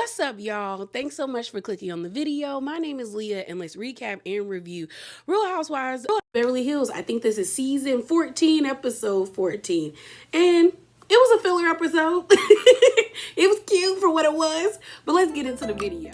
What's up, y'all? Thanks so much for clicking on the video. My name is Leah, and let's recap and review Real Housewives of Beverly Hills. I think this is season 14, episode 14. And it was a filler episode. It was cute for what it was, but let's get into the video.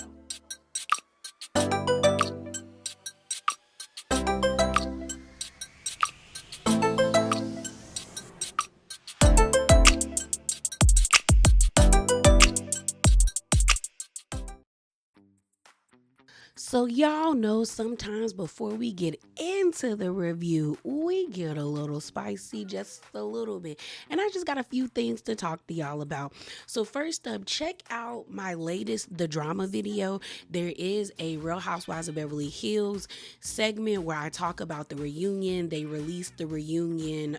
So y'all know sometimes before we get into the review, we get a little spicy, just a little bit. And I just got a few things to talk to y'all about. So first up, check out my latest The Drama video. There is a Real Housewives of Beverly Hills segment where I talk about the reunion. They released the reunion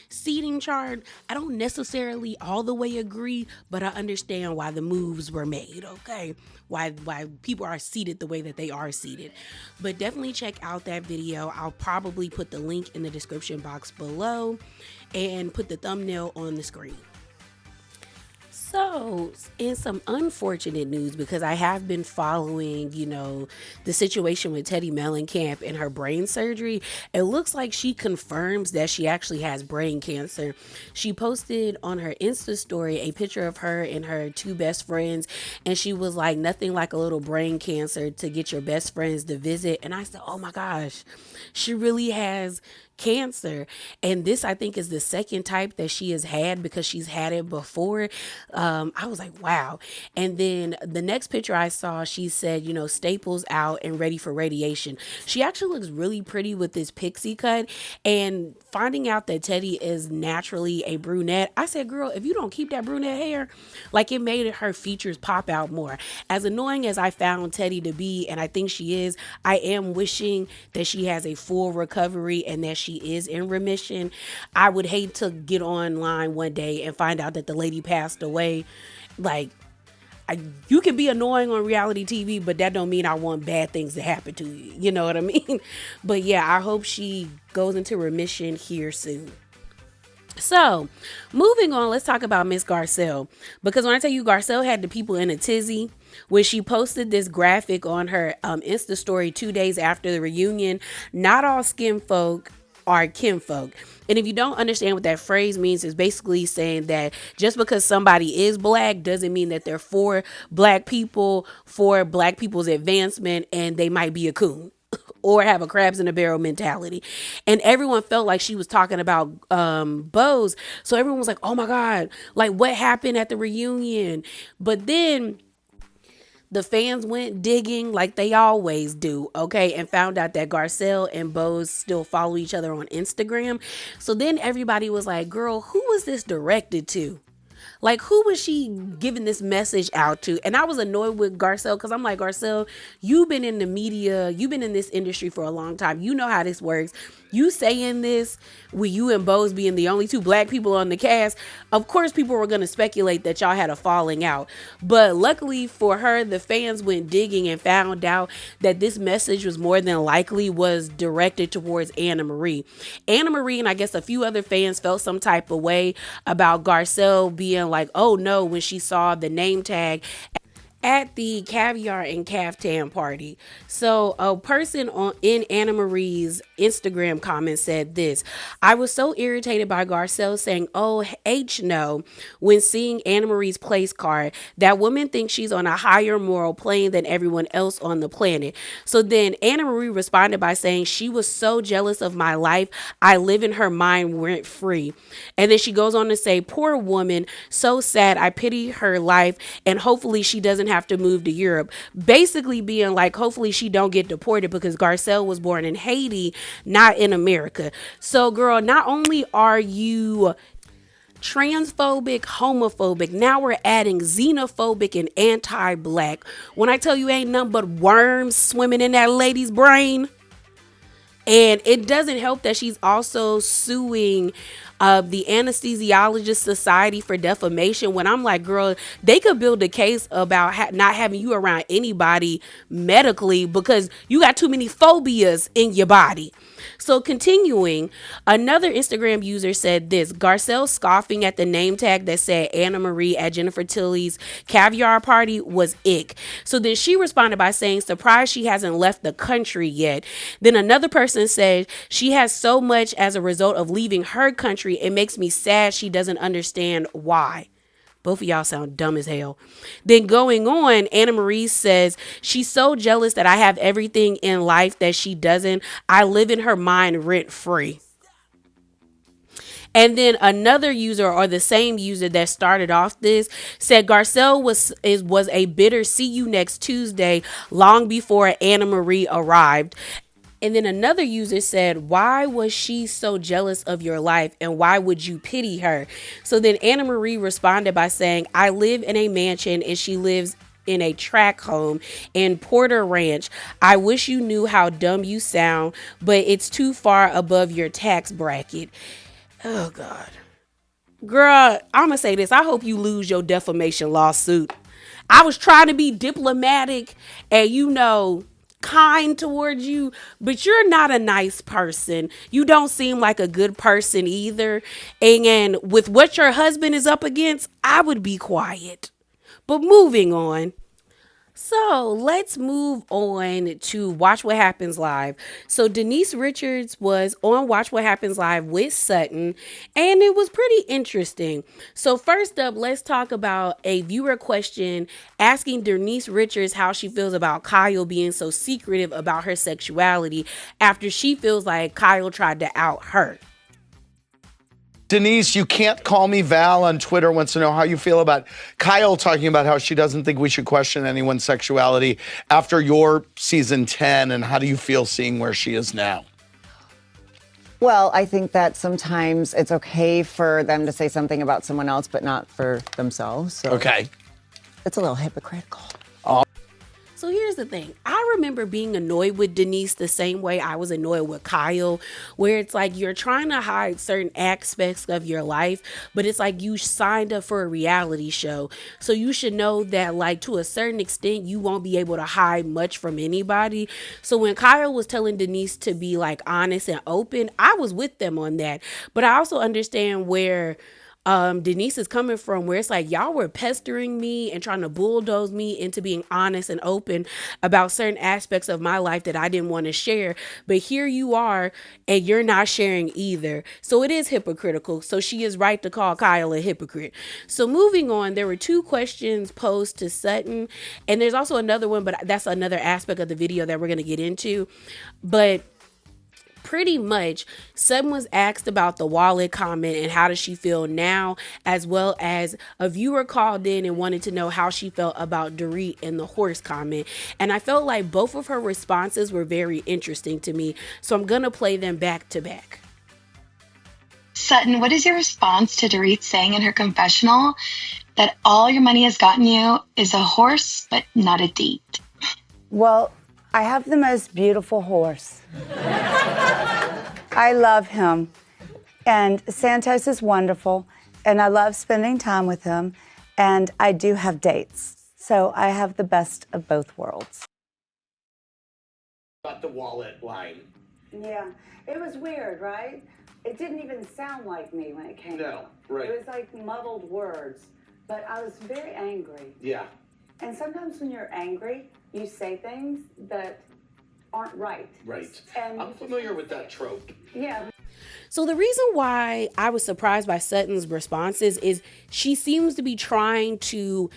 seating chart. I don't necessarily all the way agree, but I understand why the moves were made, okay? Why people are seated the way that they are seated. But definitely check out that video. I'll probably put the link in the description box below and put the thumbnail on the screen. So, in some unfortunate news, because I have been following, the situation with Teddi Mellencamp and her brain surgery, it looks like she confirms that she actually has brain cancer. She posted on her Insta story a picture of her and her two best friends, and she was like, nothing like a little brain cancer to get your best friends to visit. And I said, oh my gosh, she really has cancer. And this, I think, is the second type that she has had, because she's had it before. I was like, wow. And then the next picture I saw, she said, staples out and ready for radiation. She actually looks really pretty with this pixie cut. And finding out that Teddi is naturally a brunette, I said, girl, if you don't keep that brunette hair, like, it made her features pop out more. As annoying as I found Teddi to be, and I think she is, I am wishing that she has a full recovery and that she is in remission. I would hate to get online one day and find out that the lady passed away. Like, you can be annoying on reality TV, but that don't mean I want bad things to happen to you. You know what I mean? But yeah, I hope she goes into remission here soon. So, moving on, let's talk about Miss Garcelle. Because when I tell you, Garcelle had the people in a tizzy when she posted this graphic on her Insta story 2 days after the reunion. Not all skin folk are kinfolk. And if you don't understand what that phrase means, it's basically saying that just because somebody is black doesn't mean that they're for black people, for black people's advancement, and they might be a coon or have a crabs in a barrel mentality. And everyone felt like she was talking about Bose. So everyone was like, oh my God, like, what happened at the reunion? But then the fans went digging like they always do, okay, and found out that Garcelle and Bose still follow each other on Instagram. So then everybody was like, girl, who was this directed to? Like, who was she giving this message out to? And I was annoyed with Garcelle, because I'm like, Garcelle, you've been in the media, you've been in this industry for a long time. You know how this works. You saying this with you and Bose being the only two black people on the cast, of course people were going to speculate that y'all had a falling out. But luckily for her, the fans went digging and found out that this message was more than likely was directed towards Anna Marie. Anna Marie and I guess a few other fans felt some type of way about Garcelle being like, oh no, when she saw the name tag at the caviar and caftan party. So a person in Anna Marie's Instagram comment said this: I was so irritated by Garcelle saying, oh, H no, when seeing Anna Marie's place card. That woman thinks she's on a higher moral plane than everyone else on the planet. So then Anna Marie responded by saying, she was so jealous of my life. I live in her mind rent free. And then she goes on to say, poor woman, so sad. I pity her life, and hopefully she doesn't have to move to Europe. Basically being like, hopefully she don't get deported, because Garcelle was born in Haiti, not in America. So girl, not only are you transphobic, homophobic, now we're adding xenophobic and anti-black. When I tell you ain't nothing but worms swimming in that lady's brain. And it doesn't help that she's also suing the Anesthesiologist Society for defamation, when I'm like, girl, they could build a case about not having you around anybody medically because you got too many phobias in your body. So continuing, another Instagram user said this: Garcelle scoffing at the name tag that said Anna Marie at Jennifer Tilly's caviar party was ick. So then she responded by saying, surprised she hasn't left the country yet. Then another person said, she has so much as a result of leaving her country. It makes me sad she doesn't understand why. Both of y'all sound dumb as hell. Then going on, Anna Marie says, she's so jealous that I have everything in life that she doesn't. I live in her mind rent free. And then another user, or the same user that started off this, said Garcelle was a bitter see you next Tuesday long before Anna Marie arrived. And then another user said, why was she so jealous of your life and why would you pity her? So then Anna Marie responded by saying, I live in a mansion and she lives in a track home in Porter Ranch. I wish you knew how dumb you sound, but it's too far above your tax bracket. Oh, God. Girl, I'm going to say this. I hope you lose your defamation lawsuit. I was trying to be diplomatic and, kind towards you, but you're not a nice person. You don't seem like a good person either. And with what your husband is up against, I would be quiet. But moving on. So let's move on to Watch What Happens Live. So Denise Richards was on Watch What Happens Live with Sutton, and it was pretty interesting. So first up, let's talk about a viewer question asking Denise Richards how she feels about Kyle being so secretive about her sexuality after she feels like Kyle tried to out her. Denise, you can't call me Val on Twitter wants to know how you feel about Kyle talking about how she doesn't think we should question anyone's sexuality after your season 10, and how do you feel seeing where she is now? Well, I think that sometimes it's okay for them to say something about someone else, but not for themselves. So okay. It's a little hypocritical. So here's the thing. I remember being annoyed with Denise the same way I was annoyed with Kyle, where it's like you're trying to hide certain aspects of your life, but it's like you signed up for a reality show. So you should know that, like, to a certain extent, you won't be able to hide much from anybody. So when Kyle was telling Denise to be, like, honest and open, I was with them on that. But I also understand where Denise is coming from, where it's like y'all were pestering me and trying to bulldoze me into being honest and open about certain aspects of my life that I didn't want to share. But here you are and you're not sharing either. So it is hypocritical. So she is right to call Kyle a hypocrite. So moving on, there were 2 questions posed to Sutton, and there's also another one, but that's another aspect of the video that we're going to get into. But pretty much, Sutton was asked about the wallet comment and how does she feel now, as well as a viewer called in and wanted to know how she felt about Dorit and the horse comment. And I felt like both of her responses were very interesting to me. So I'm going to play them back to back. Sutton, what is your response to Dorit saying in her confessional that all your money has gotten you is a horse, but not a date? Well, I have the most beautiful horse. I love him. And Santos is wonderful. And I love spending time with him. And I do have dates. So I have the best of both worlds. Got the wallet line. Yeah. It was weird, right? It didn't even sound like me when it came out. Right. It was like muddled words. But I was very angry. Yeah. And sometimes when you're angry, you say things that aren't right. Right. And I'm familiar with that trope. Yeah. So the reason why I was surprised by Sutton's responses is she seems to be trying to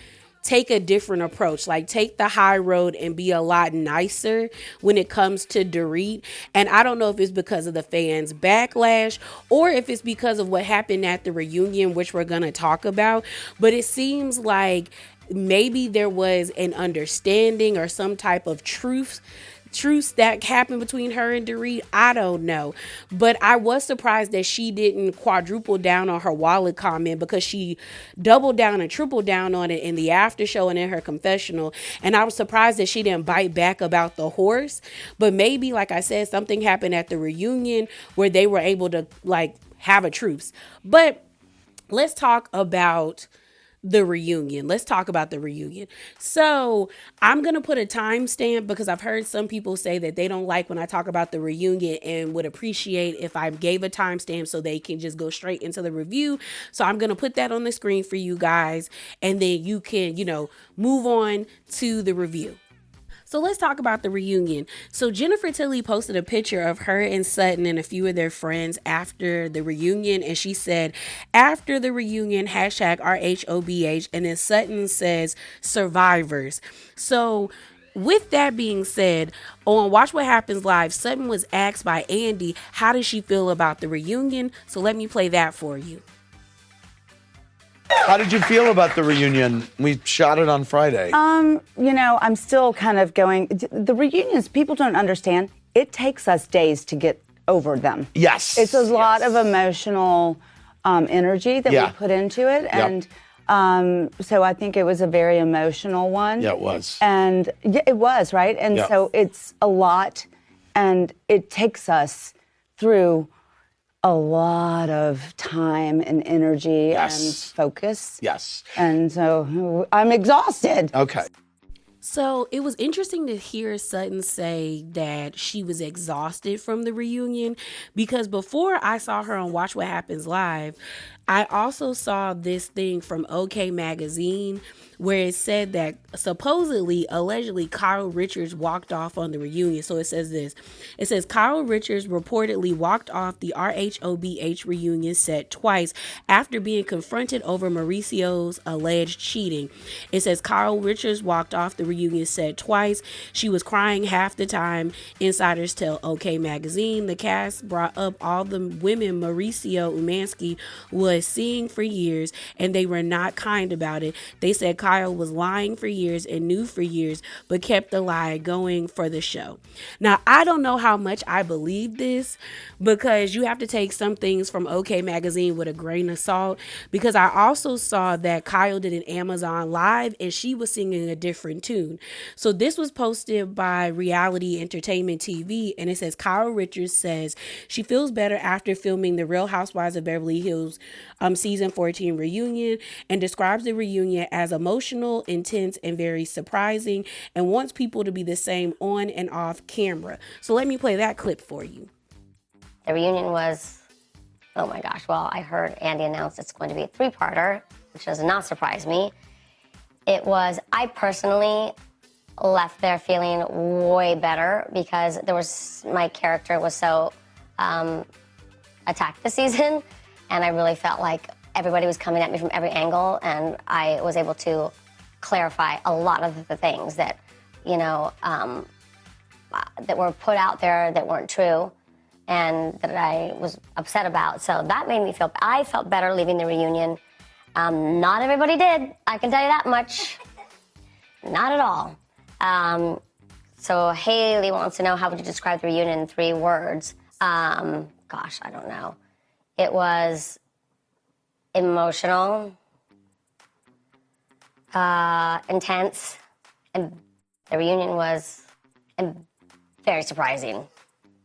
take a different approach, like take the high road and be a lot nicer when it comes to Dorit. And I don't know if it's because of the fans' backlash or if it's because of what happened at the reunion, which we're going to talk about. But it seems like maybe there was an understanding or some type of truth that happened between her and Dorit. I don't know. But I was surprised that she didn't quadruple down on her wallet comment, because she doubled down and tripled down on it in the after show and in her confessional. And I was surprised that she didn't bite back about the horse. But maybe, like I said, something happened at the reunion where they were able to, like, have a truce. But let's talk about the reunion. Let's talk about the reunion. So I'm going to put a timestamp because I've heard some people say that they don't like when I talk about the reunion and would appreciate if I gave a timestamp so they can just go straight into the review. So I'm going to put that on the screen for you guys, and then you can, move on to the review. So let's talk about the reunion. So Jennifer Tilly posted a picture of her and Sutton and a few of their friends after the reunion. And she said, after the reunion, hashtag RHOBH. And then Sutton says survivors. So with that being said, on Watch What Happens Live, Sutton was asked by Andy, how does she feel about the reunion? So let me play that for you. How did you feel about the reunion? We shot it on Friday. I'm still kind of going. The reunions, people don't understand. It takes us days to get over them. Yes. It's a lot of emotional energy that we put into it. Yep. And so I think it was a very emotional one. Yeah, it was. And it was, right? And so it's a lot, and it takes us through a lot of time and energy and focus. Yes. And so I'm exhausted. Okay. So it was interesting to hear Sutton say that she was exhausted from the reunion, because before I saw her on Watch What Happens Live, I also saw this thing from OK Magazine where it said that allegedly, Kyle Richards walked off on the reunion. So it says this. It says Kyle Richards reportedly walked off the RHOBH reunion set twice after being confronted over Mauricio's alleged cheating. It says Kyle Richards walked off the reunion set twice. She was crying half the time. Insiders tell OK Magazine. The cast brought up all the women Mauricio Umansky was seeing for years, and they were not kind about it. They said Kyle was lying for years and knew for years, but kept the lie going for the show. Now, I don't know how much I believe this, because you have to take some things from OK Magazine with a grain of salt, because I also saw that Kyle did an Amazon Live and she was singing a different tune. So this was posted by Reality Entertainment TV, and it says Kyle Richards says she feels better after filming the Real Housewives of Beverly Hills season 14 reunion, and describes the reunion as emotional, intense, and very surprising, and wants people to be the same on and off camera. So let me play that clip for you. The reunion was, oh my gosh, well, I heard Andy announce it's going to be a 3-parter, which does not surprise me. I personally left there feeling way better, because my character was so attacked this season, and I really felt like everybody was coming at me from every angle, and I was able to clarify a lot of the things that, that were put out there that weren't true and that I was upset about. So that made me I felt better leaving the reunion. Not everybody did, I can tell you that much. Not at all. So Haley wants to know, how would you describe the reunion in 3 words? Gosh, I don't know. It was emotional, intense, and the reunion was very surprising.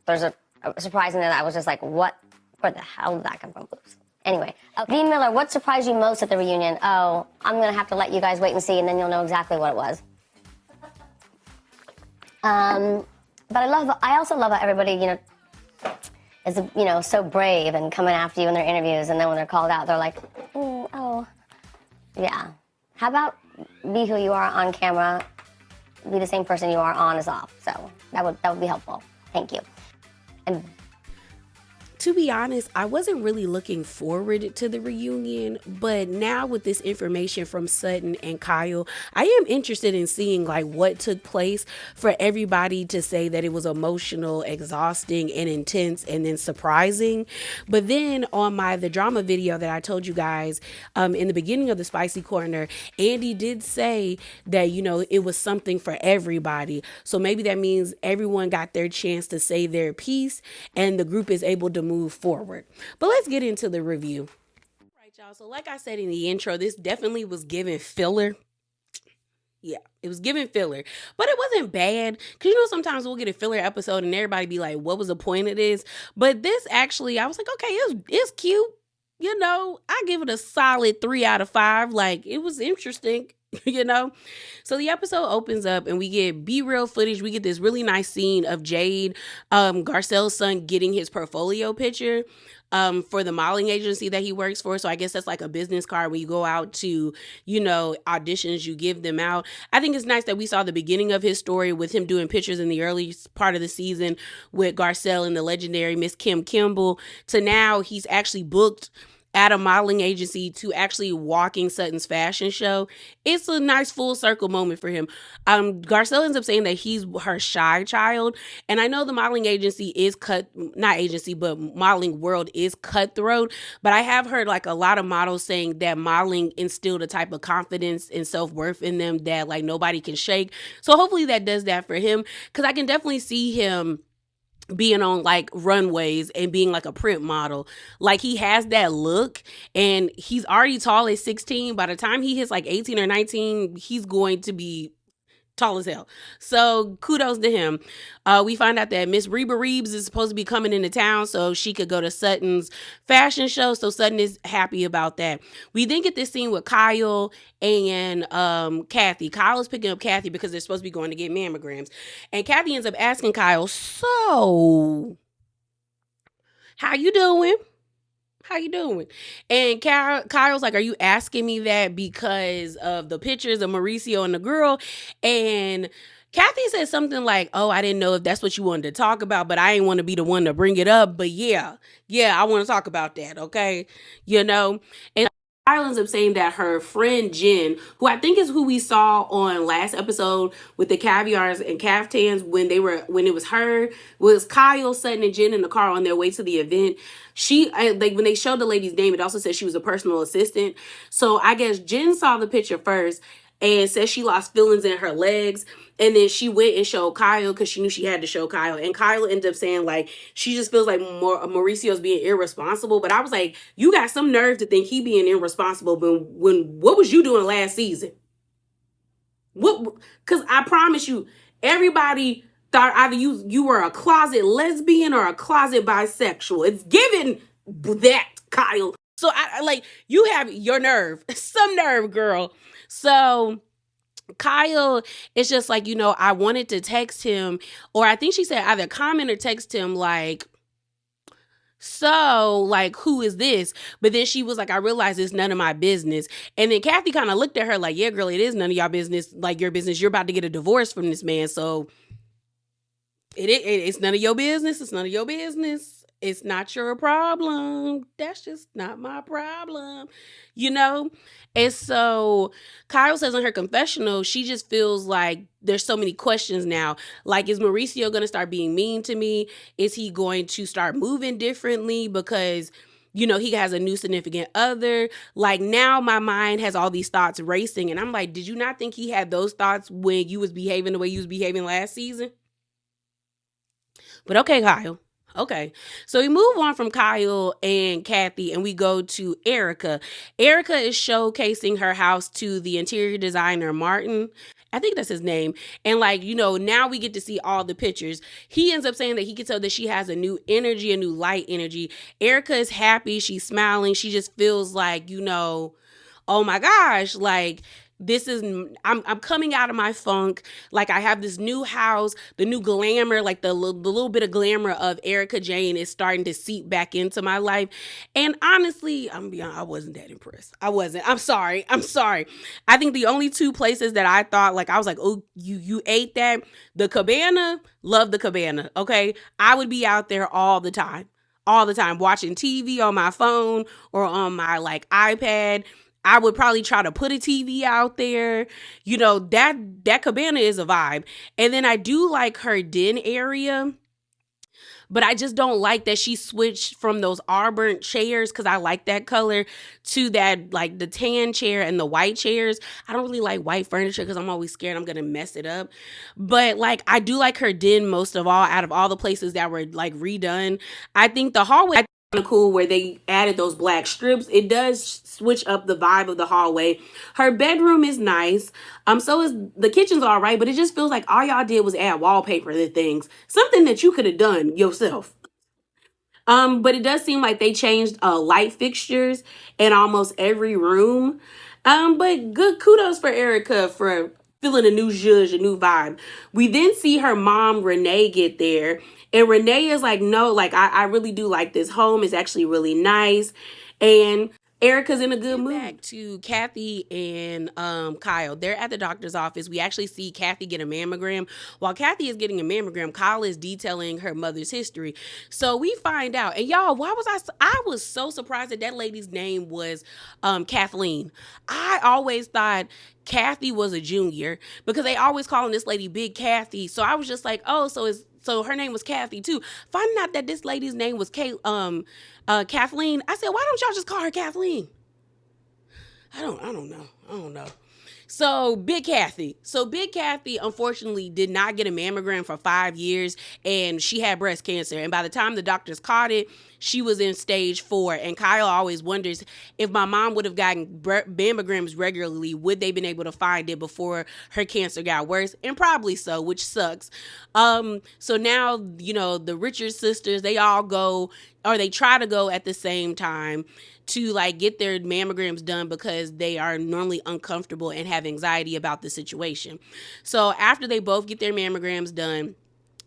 There's a surprising that I was just like, where the hell did that come from? Oops. Anyway, Dean Miller, what surprised you most at the reunion? Oh, I'm going to have to let you guys wait and see, and then you'll know exactly what it was. But I also love how everybody, is, so brave and coming after you in their interviews, and then when they're called out, they're like, oh, yeah. How about be who you are on camera, be the same person you are on as off? So that would be helpful. Thank you. And to be honest, I wasn't really looking forward to the reunion, but now with this information from Sutton and Kyle, I am interested in seeing what took place for everybody to say that it was emotional, exhausting, and intense, and then surprising. But then on the drama video that I told you guys in the beginning of the Spicy Corner, Andy did say that, it was something for everybody. So maybe that means everyone got their chance to say their piece, and the group is able to move forward. But let's get into the review. All right, y'all. So like I said in the intro, this definitely was giving filler. Yeah, it was giving filler, but it wasn't bad. Cause sometimes we'll get a filler episode and everybody be like, what was the point of this? But this actually, I was like, okay, it's cute. I give it a solid 3 out of 5. Like, it was interesting, you know? So the episode opens up and we get B-real footage. We get this really nice scene of Jade, Garcelle's son, getting his portfolio picture for the modeling agency that he works for. So I guess that's like a business card when you go out to, auditions, you give them out. I think it's nice that we saw the beginning of his story with him doing pictures in the early part of the season with Garcelle and the legendary Miss Kim Kimball, to now he's actually booked at a modeling agency to actually walking Sutton's fashion show. It's a nice full circle moment for him. Garcelle ends up saying that he's her shy child. And I know the modeling agency is modeling world is cutthroat. But I have heard like a lot of models saying that modeling instilled a type of confidence and self-worth in them that like nobody can shake. So hopefully that does that for him. Because I can definitely see him being on like runways and being like a print model. Like, he has that look, and he's already tall at 16. By the time he hits like 18 or 19, he's going to be tall as hell. So kudos to him. We find out that Miss Reba Reeves is supposed to be coming into town so she could go to Sutton's fashion show. So Sutton is happy about that. We then get this scene with Kyle and Kathy. Kyle is picking up Kathy because they're supposed to be going to get mammograms. And Kathy ends up asking Kyle, so how you doing? How you doing? And Kyle's like, are you asking me that because of the pictures of Mauricio and the girl? And Kathy said something like, oh, I didn't know if that's what you wanted to talk about, but I ain't want to be the one to bring it up. But yeah, I want to talk about that, okay? And Kyle ends up saying that her friend Jen, who I think is who we saw on last episode with the caviars and caftans when it was her, was Kyle, Sutton, and Jen in the car on their way to the event. When they showed the lady's name, it also said she was a personal assistant. So I guess Jen saw the picture first and said she lost feelings in her legs. And then she went and showed Kyle because she knew she had to show Kyle. And Kyle ended up saying, like, she just feels like Mauricio's being irresponsible. But I was like, you got some nerve to think he being irresponsible. But what was you doing last season? Because I promise you, everybody thought either you were a closet lesbian or a closet bisexual. It's given that, Kyle. So I like, you have your nerve, some nerve, girl. So Kyle is just like, I wanted to text him, or I think she said either comment or text him like, so, like, who is this? But then she was like, I realize it's none of my business. And then Kathy kind of looked at her like, yeah, girl, it is none of y'all business. Like, your business. You're about to get a divorce from this man. So it's none of your business. It's none of your business. It's not your problem. That's just not my problem, And so Kyle says in her confessional, she just feels like there's so many questions now. Like, is Mauricio going to start being mean to me? Is he going to start moving differently because, he has a new significant other? Like, now my mind has all these thoughts racing. And I'm like, did you not think he had those thoughts when you was behaving the way you was behaving last season? But okay, Kyle. Okay, so we move on from Kyle and Kathy and we go to Erica. Erica is showcasing her house to the interior designer, Martin. I think that's his name. And now we get to see all the pictures. He ends up saying that he can tell that she has a new energy, a new light energy. Erica is happy. She's smiling. She just feels like, oh my gosh, like, I'm coming out of my funk. Like, I have this new house, the new glamour, like the little bit of glamour of Erica Jane is starting to seep back into my life. And honestly, I wasn't that impressed. I wasn't. I'm sorry. I think the only two places that I thought, like, I was like, oh, you ate that. The cabana, love the cabana. Okay. I would be out there all the time watching TV on my phone or on my like iPad. I would probably try to put a TV out there. That cabana is a vibe. And then I do like her den area, but I just don't like that she switched from those auburn chairs, because I like that color, to that, like, the tan chair and the white chairs. I don't really like white furniture because I'm always scared I'm going to mess it up. But, like, I do like her den most of all out of all the places that were, like, redone. I think the hallway cool where they added those black strips. It does switch up the vibe of the hallway. Her bedroom is nice. So is the kitchen's all right, but it just feels like all y'all did was add wallpaper to things. Something that you could have done yourself. But it does seem like they changed light fixtures in almost every room. But good kudos for Erica for feeling a new zhuzh, a new vibe. We then see her mom, Renee, get there. And Renee is like, no, like, I really do like this home. It's actually really nice. And Erica's in a good mood. Back to Kathy and Kyle. They're at the doctor's office. We actually see Kathy get a mammogram. While Kathy is getting a mammogram, Kyle is detailing her mother's history. So we find out. And y'all, I was so surprised that lady's name was Kathleen. I always thought Kathy was a junior because they always calling this lady Big Kathy. So I was just like, oh, so her name was Kathy too. Finding out that this lady's name was Kathleen, I said, why don't y'all just call her Kathleen? I don't know. So Big Kathy, unfortunately did not get a mammogram for 5 years, and she had breast cancer. And by the time the doctors caught it, she was in stage 4. And Kyle always wonders if my mom would have gotten mammograms regularly, would they been able to find it before her cancer got worse? And probably so, which sucks. So now, the Richards sisters, they all go, or they try to go at the same time to like get their mammograms done because they are normally uncomfortable and have anxiety about the situation. So after they both get their mammograms done,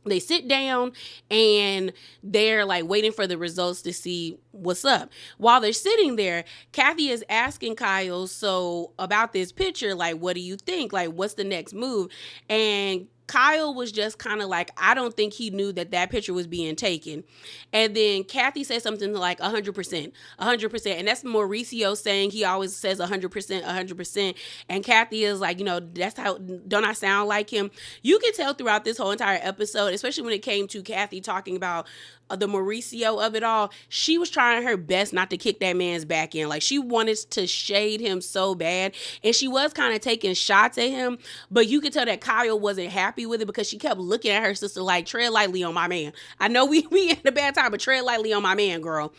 they sit down and they're like waiting for the results to see what's up. While they're sitting there, Kathy is asking Kyle, so about this picture, like, what do you think? Like, what's the next move? And Kyle was just kind of like, I don't think he knew that picture was being taken. And then Kathy said something like 100%. And that's Mauricio saying he always says 100%. And Kathy is like, that's how, don't I sound like him? You can tell throughout this whole entire episode, especially when it came to Kathy talking about the Mauricio of it all, she was trying her best not to kick that man's back in. Like, she wanted to shade him so bad, and she was kind of taking shots at him, but you could tell that Kyle wasn't happy with it because she kept looking at her sister like, tread lightly on my man. I know we in a bad time, but tread lightly on my man, girl.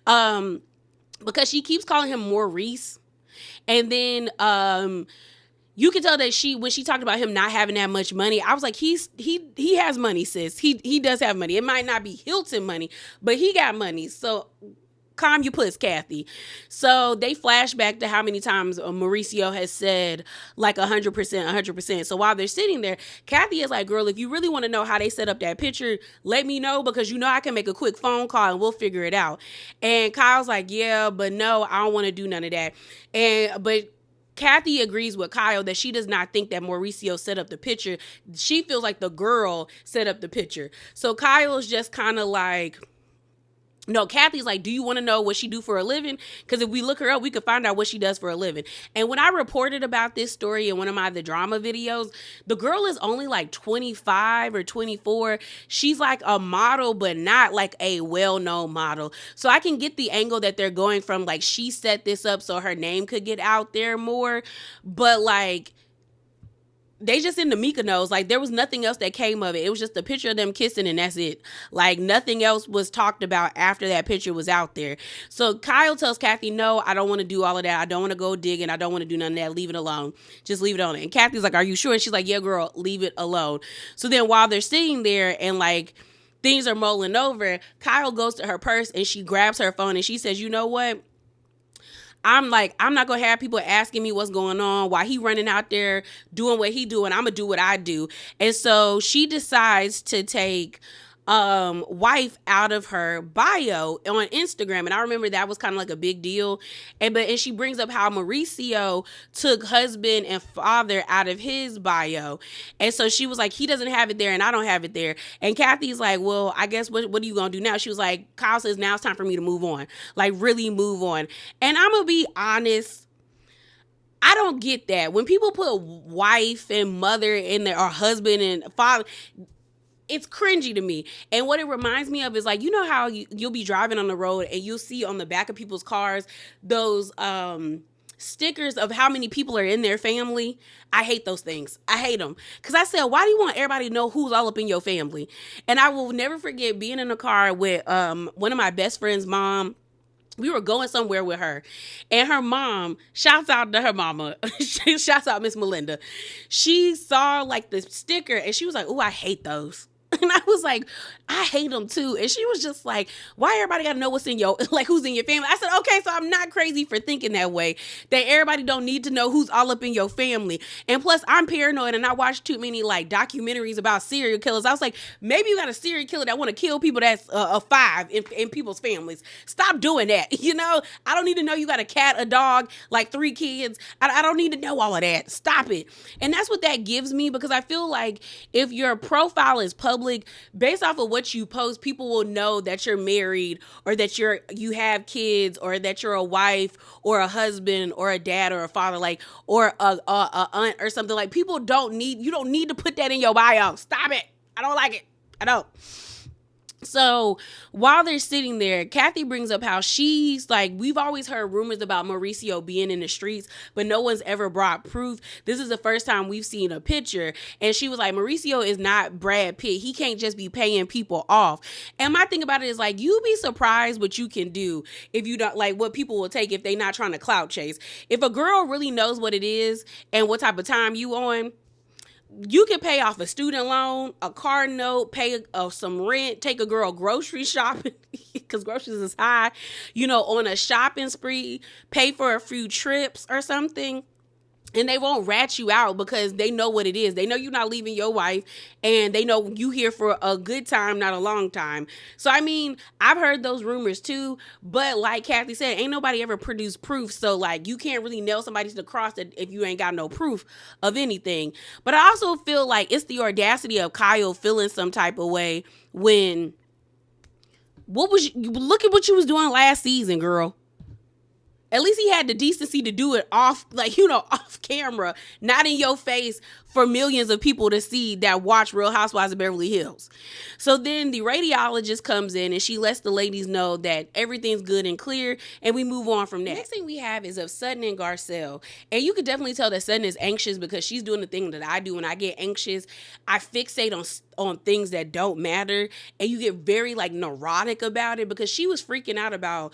Because she keeps calling him Maurice. And then you can tell that when she talked about him not having that much money, I was like, he has money, sis. He does have money. It might not be Hilton money, but he got money. So calm your puss, Kathy. So they flash back to how many times Mauricio has said like 100%. So while they're sitting there, Kathy is like, girl, if you really want to know how they set up that picture, let me know, because I can make a quick phone call and we'll figure it out. And Kyle's like, yeah, but no, I don't want to do none of that. But Kathy agrees with Kyle that she does not think that Mauricio set up the picture. She feels like the girl set up the picture. So Kyle's just kind of like, no, Kathy's like, do you want to know what she do for a living? Because if we look her up, we could find out what she does for a living. And when I reported about this story in one of the drama videos, the girl is only like 25 or 24. She's like a model, but not like a well-known model. So I can get the angle that they're going from, like, she set this up so her name could get out there more. But like, they just in the Mykonos, like, there was nothing else that came of it. It was just a picture of them kissing, and that's it. Like, nothing else was talked about after that picture was out there. So Kyle tells Kathy, no, I don't want to do all of that. I don't want to go digging. I don't want to do none of that. Leave it alone. Just leave it on it. And Kathy's like, are you sure? And she's like, yeah, girl, leave it alone. So then while they're sitting there and like things are mulling over, Kyle goes to her purse and she grabs her phone and she says, you know what? I'm like, I'm not going to have people asking me what's going on while he running out there doing what he doing. I'm going to do what I do. And so she decides to take wife out of her bio on Instagram. And I remember that was kind of like a big deal. And she brings up how Mauricio took husband and father out of his bio. And so she was like, he doesn't have it there and I don't have it there. And Kathy's like, well, I guess what are you going to do now? She was like, Kyle says, now it's time for me to move on. Like, really move on. And I'm going to be honest, I don't get that. When people put wife and mother in there, or husband and father, it's cringy to me. And what it reminds me of is, like, you know how you'll be driving on the road and you'll see on the back of people's cars those stickers of how many people are in their family. I hate those things. I hate them. Because I said, why do you want everybody to know who's all up in your family? And I will never forget being in a car with one of my best friend's mom. We were going somewhere with her, and her mom, shouts out to her mama, shouts out Miss Melinda. She saw like the sticker and she was like, oh, I hate those. And I was like, I hate them too. And she was just like, why everybody gotta know what's in your, like, who's in your family? I said, okay, so I'm not crazy for thinking that way, that everybody don't need to know who's all up in your family. And plus, I'm paranoid and I watch too many like documentaries about serial killers. I was like, maybe you got a serial killer that want to kill people that's a 5 in people's families. Stop doing that. You know, I don't need to know you got a cat, a dog, like 3 kids. I don't need to know all of that. Stop it. And that's what that gives me, because I feel like if your profile is public, based off of what you post, people will know that you're married, or that you have kids, or that you're a wife or a husband or a dad or a father, like, or a aunt or something. Like, you don't need to put that in your bio. Stop it. I don't like it. I don't. So while they're sitting there, Kathy brings up how she's like, we've always heard rumors about Mauricio being in the streets, but no one's ever brought proof. This is the first time we've seen a picture. And she was like, Mauricio is not Brad Pitt. He can't just be paying people off. And my thing about it is, like, you'd be surprised what you can do if you don't, like, what people will take if they're not trying to clout chase. If a girl really knows what it is and what type of time you on, you can pay off a student loan, a car note, pay some rent, take a girl grocery shopping because groceries is high, on a shopping spree, pay for a few trips or something. And they won't rat you out because they know what it is. They know you're not leaving your wife, and they know you here for a good time, not a long time. So, I mean, I've heard those rumors too, but like Kathy said, ain't nobody ever produced proof. So, like, you can't really nail somebody to the cross if you ain't got no proof of anything. But I also feel like it's the audacity of Kyle feeling some type of way when, look at what you was doing last season, girl. At least he had the decency to do it off camera, not in your face for millions of people to see that watch Real Housewives of Beverly Hills. So then the radiologist comes in and she lets the ladies know that everything's good and clear, and we move on from that. Next thing we have is of Sutton and Garcelle. And you could definitely tell that Sutton is anxious because she's doing the thing that I do when I get anxious. I fixate on things that don't matter, and you get very like neurotic about it, because she was freaking out about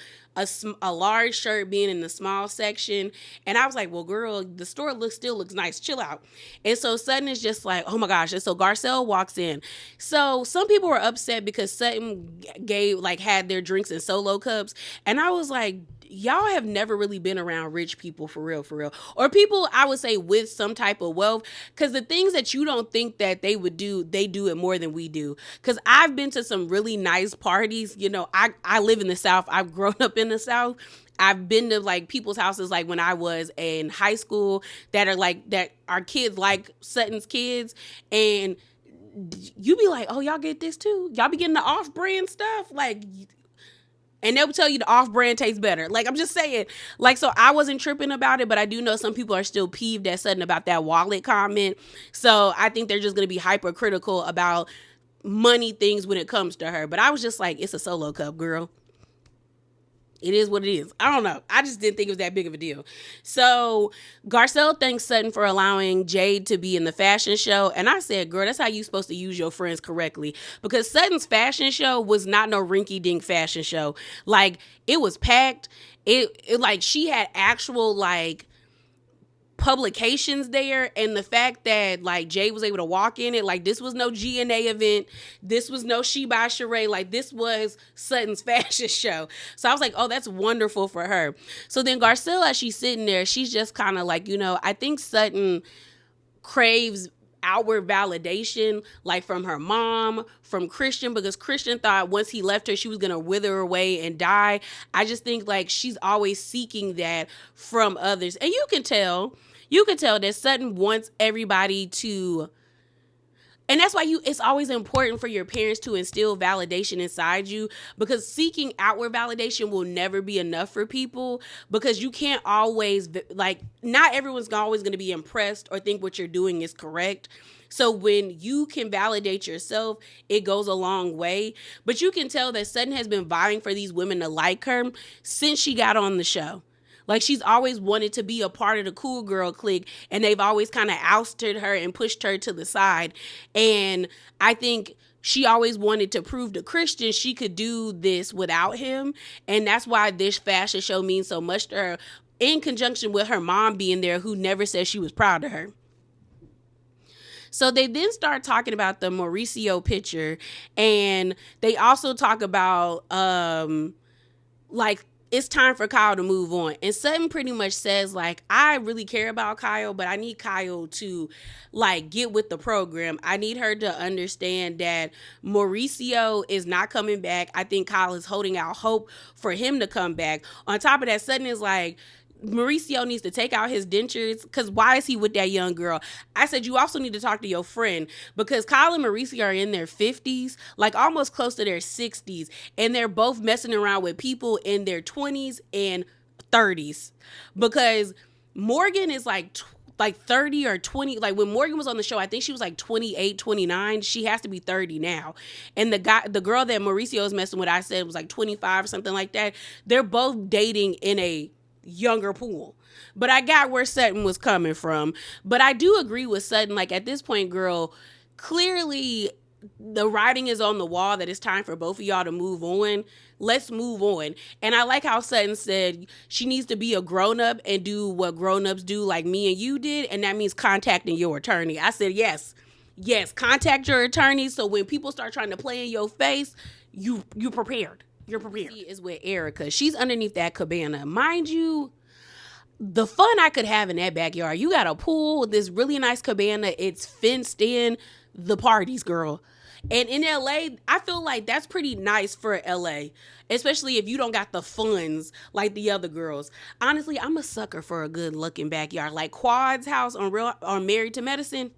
a large shirt being in the small section. And I was like, well, girl, the store still looks nice. Chill out. And so Sutton is just like, oh my gosh. And so Garcelle walks in. So some people were upset because Sutton had their drinks in solo cups. And I was like, y'all have never really been around rich people for real, or people, I would say, with some type of wealth, because the things that you don't think that they would do, they do it more than we do. Because I've been to some really nice parties. I live in the South. I've grown up in the South. I've been to like people's houses like when I was in high school that are kids like Sutton's kids, and you be like, oh, y'all get this too? Y'all be getting the off-brand stuff? Like, and they'll tell you the off-brand tastes better. Like, I'm just saying. Like, so I wasn't tripping about it, but I do know some people are still peeved at Sutton about that wallet comment. So I think they're just going to be hypercritical about money things when it comes to her. But I was just like, it's a solo cup, girl. It is what it is. I don't know. I just didn't think it was that big of a deal. So Garcelle thanks Sutton for allowing Jade to be in the fashion show. And I said, girl, that's how you're supposed to use your friends correctly. Because Sutton's fashion show was not no rinky-dink fashion show. Like, it was packed. It like, she had actual, like, publications there, and the fact that like Jay was able to walk in it, like, this was no GNA event, this was no She by Sheree, like, this was Sutton's fashion show. So I was like, oh, that's wonderful for her. So then Garcelle, as she's sitting there, she's just kind of like, I think Sutton craves outward validation, like from her mom, from Christian, because Christian thought once he left her, she was going to wither away and die. I just think like she's always seeking that from others. And you can tell that Sutton wants everybody to, and that's why it's always important for your parents to instill validation inside you, because seeking outward validation will never be enough for people, because you can't always, like, not everyone's always going to be impressed or think what you're doing is correct. So when you can validate yourself, it goes a long way. But you can tell that Sutton has been vying for these women to like her since she got on the show. Like, she's always wanted to be a part of the cool girl clique, and they've always kind of ousted her and pushed her to the side. And I think she always wanted to prove to Christian she could do this without him. And that's why this fashion show means so much to her, in conjunction with her mom being there, who never said she was proud of her. So they then start talking about the Mauricio picture, and they also talk about like it's time for Kyle to move on. And Sutton pretty much says, like, I really care about Kyle, but I need Kyle to, like, get with the program. I need her to understand that Mauricio is not coming back. I think Kyle is holding out hope for him to come back. On top of that, Sutton is like, Mauricio needs to take out his dentures, because why is he with that young girl? I said, you also need to talk to your friend, because Kyle and Mauricio are in their 50s, like almost close to their 60s, and they're both messing around with people in their 20s and 30s, because Morgan is like 30 or 20. Like when Morgan was on the show, I think she was like 28, 29. She has to be 30 now. And the girl that Mauricio is messing with, I said was like 25 or something like that. They're both dating in a younger pool. But I got where Sutton was coming from. But I do agree with Sutton. Like at this point, girl, clearly the writing is on the wall that it's time for both of y'all to move on. Let's move on. And I like how Sutton said she needs to be a grown-up and do what grown-ups do, like me and you did. And that means contacting your attorney. I said, yes, contact your attorney. So when people start trying to play in your face, you prepared. You're prepared. She is with Erica. She's underneath that cabana. Mind you, the fun I could have in that backyard. You got a pool, this really nice cabana. It's fenced in. The parties, girl. And in LA, I feel like that's pretty nice for LA, especially if you don't got the funds like the other girls. Honestly, I'm a sucker for a good looking backyard. Like Quad's house on Married to Medicine.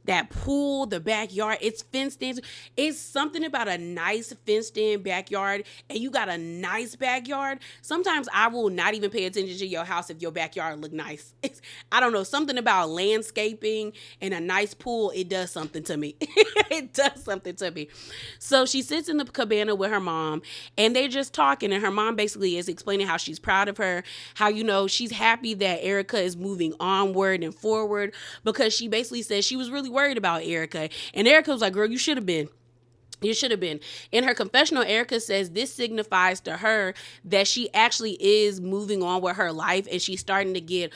That pool, the backyard, it's fenced in. It's something about a nice fenced in backyard, and you got a nice backyard. Sometimes I will not even pay attention to your house if your backyard look nice. I don't know, something about landscaping and a nice pool, it does something to me. It does something to me. So she sits in the cabana with her mom, and they're just talking, and her mom basically is explaining how she's proud of her, how, you know, she's happy that Erica is moving onward and forward, because she basically says she was really worried about Erica. And Erica was like, girl, you should have been. You should have been. In her confessional, Erica says this signifies to her that she actually is moving on with her life, and she's starting to get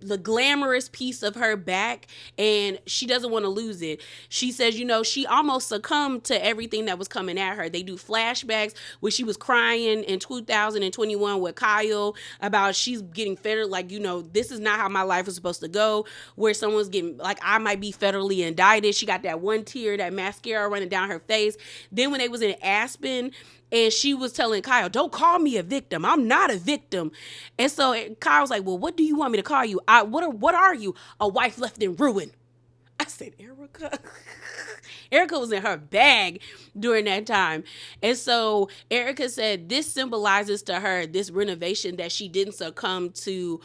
the glamorous piece of her back, and she doesn't want to lose it. She says, you know, she almost succumbed to everything that was coming at her. They do flashbacks where she was crying in 2021 with Kyle about she's getting federal, like, you know, this is not how my life was supposed to go, where someone's getting, like, I might be federally indicted. She got that one tear, that mascara running down her face. Then when they was in Aspen, and she was telling Kyle, don't call me a victim. I'm not a victim. And so Kyle's like, well, what do you want me to call you? What are you? A wife left in ruin. I said, Erica. Erica was in her bag during that time. And so Erica said this symbolizes to her this renovation, that she didn't succumb to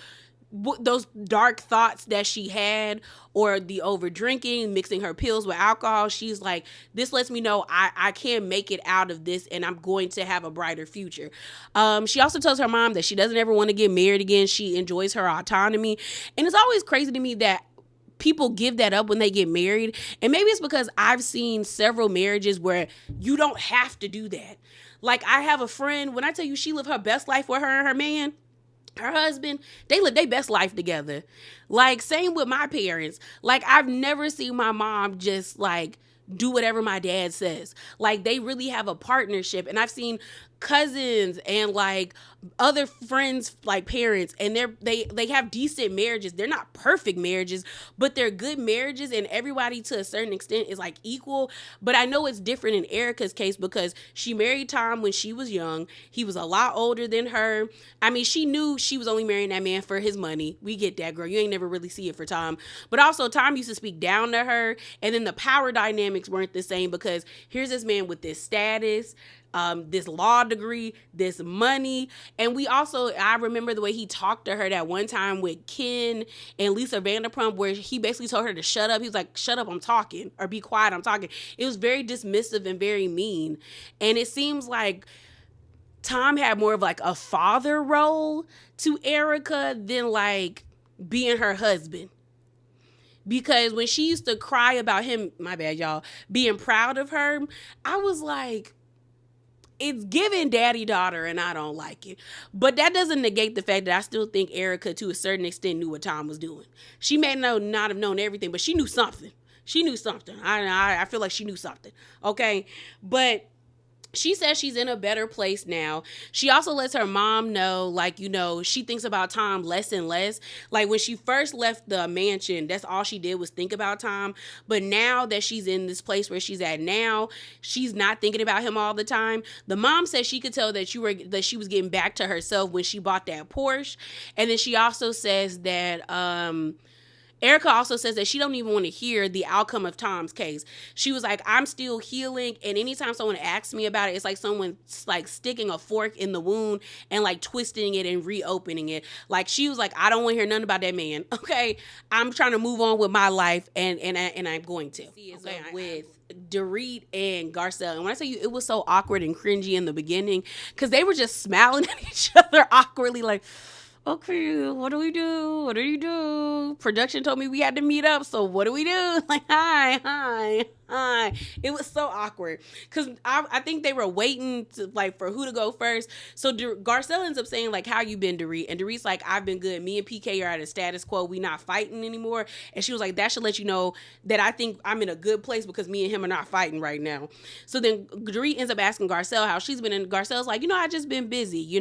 those dark thoughts that she had, or the over drinking, mixing her pills with alcohol. She's like, this lets me know I can make it out of this, and I'm going to have a brighter future. She also tells her mom that she doesn't ever want to get married again. She enjoys her autonomy. And it's always crazy to me that people give that up when they get married. And maybe it's because I've seen several marriages where you don't have to do that. Like, I have a friend, when I tell you she lived her best life with her and her man, her husband, they live their best life together. Like, same with my parents. Like, I've never seen my mom just, like, do whatever my dad says. Like, they really have a partnership. And I've seen cousins and, like, other friends, like, parents, and they have decent marriages. They're not perfect marriages, but they're good marriages, and everybody to a certain extent is, like, equal. But I know it's different in Erica's case, because she married Tom when she was young. He was a lot older than her. I mean, she knew she was only marrying that man for his money. We get that, girl. You ain't never really see it for Tom. But also, Tom used to speak down to her, and then the power dynamics weren't the same, because here's this man with this status, this law degree, this money. And I remember the way he talked to her that one time with Ken and Lisa Vanderpump, where he basically told her to shut up. He was like, shut up, I'm talking, or be quiet, I'm talking. It was very dismissive and very mean. And it seems like Tom had more of like a father role to Erica than like being her husband. Because when she used to cry about him, my bad, y'all, being proud of her, I was like, it's giving daddy daughter, and I don't like it. But that doesn't negate the fact that I still think Erica, to a certain extent, knew what Tom was doing. She may not have known everything, but she knew something. She knew something. I feel like she knew something. Okay, but she says she's in a better place now. She also lets her mom know, like, you know, she thinks about Tom less and less. Like, when she first left the mansion, that's all she did was think about Tom. But now that she's in this place where she's at now, she's not thinking about him all the time. The mom says she could tell that she was getting back to herself when she bought that Porsche. And then she also says that Erica also says that she don't even want to hear the outcome of Tom's case. She was like, I'm still healing, and anytime someone asks me about it, it's like someone's like sticking a fork in the wound and like twisting it and reopening it. Like, she was like, I don't want to hear nothing about that man. Okay, I'm trying to move on with my life, and I'm going to. Okay, with Dorit and Garcelle, and when I tell you, it was so awkward and cringy in the beginning because they were just smiling at each other awkwardly, like, okay, what do we do? What do you do? Production told me we had to meet up, so what do we do? Like, hi. It was so awkward because I think they were waiting for who to go first. So Garcelle ends up saying, like, how you been, Dorit? And Dorit's like, I've been good. Me and PK are at a status quo. We not fighting anymore. And she was like, that should let you know that I think I'm in a good place because me and him are not fighting right now. So then Dorit ends up asking Garcelle how she's been, and Garcelle's like, I just been busy,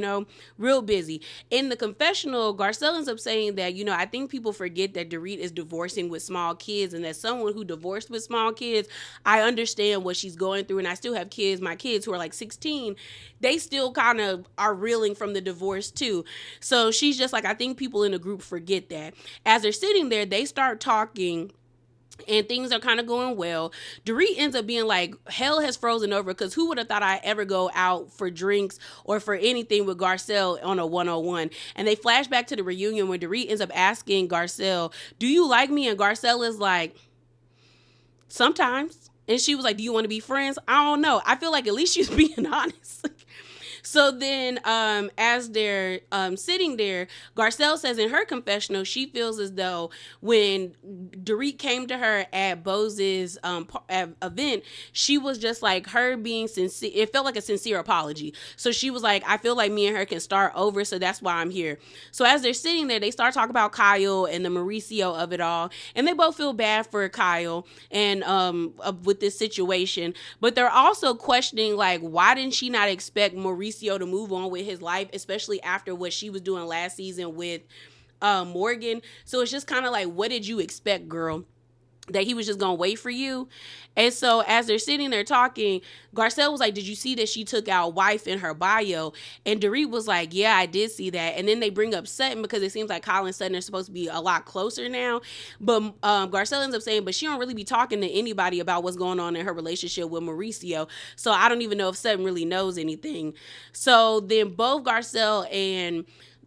real busy. In the confessional, Garcelle ends up saying that, I think people forget that Dorit is divorcing with small kids, and that someone who divorced with small kids, I understand what she's going through, and I still have kids. My kids who are like 16, they still kind of are reeling from the divorce too. So she's just like, I think people in the group forget that. As they're sitting there, they start talking, and things are kind of going well. Dorit ends up being like, hell has frozen over, because who would have thought I'd ever go out for drinks or for anything with Garcelle on a 101? And they flash back to the reunion when Dorit ends up asking Garcelle, do you like me? And Garcelle is like, sometimes. And she was like, do you want to be friends? I don't know. I feel like at least she's being honest. So then as they're sitting there, Garcelle says in her confessional, she feels as though when Dorit came to her at Bose's event, she was just like her being sincere. It felt like a sincere apology. So she was like, I feel like me and her can start over, so that's why I'm here. So as they're sitting there, they start talking about Kyle and the Mauricio of it all. And they both feel bad for Kyle and with this situation. But they're also questioning, like, why didn't she not expect Mauricio to move on with his life, especially after what she was doing last season with Morgan. So it's just kind of like, what did you expect, girl? That he was just gonna wait for you? And so as they're sitting there talking, Garcelle was like, did you see that she took out wife in her bio? And Dorit was like, yeah, I did see that. And then they bring up Sutton, because it seems like Kyle and Sutton are supposed to be a lot closer now. But Garcelle ends up saying, but she don't really be talking to anybody about what's going on in her relationship with Mauricio. So I don't even know if Sutton really knows anything. So then both Garcelle and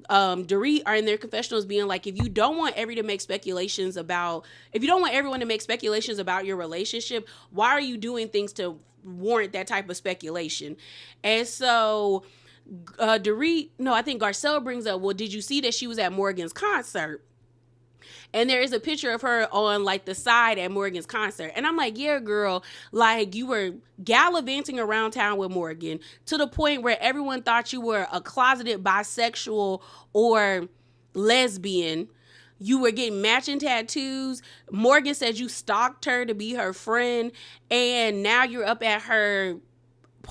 Dorit are in their confessionals being like, if you don't want everyone to make speculations about your relationship, why are you doing things to warrant that type of speculation? And so I think Garcelle brings up, well, did you see that she was at Morgan's concert? And there is a picture of her on like the side at Morgan's concert. And I'm like, yeah, girl, like you were gallivanting around town with Morgan to the point where everyone thought you were a closeted bisexual or lesbian. You were getting matching tattoos. Morgan said you stalked her to be her friend. And now you're up at her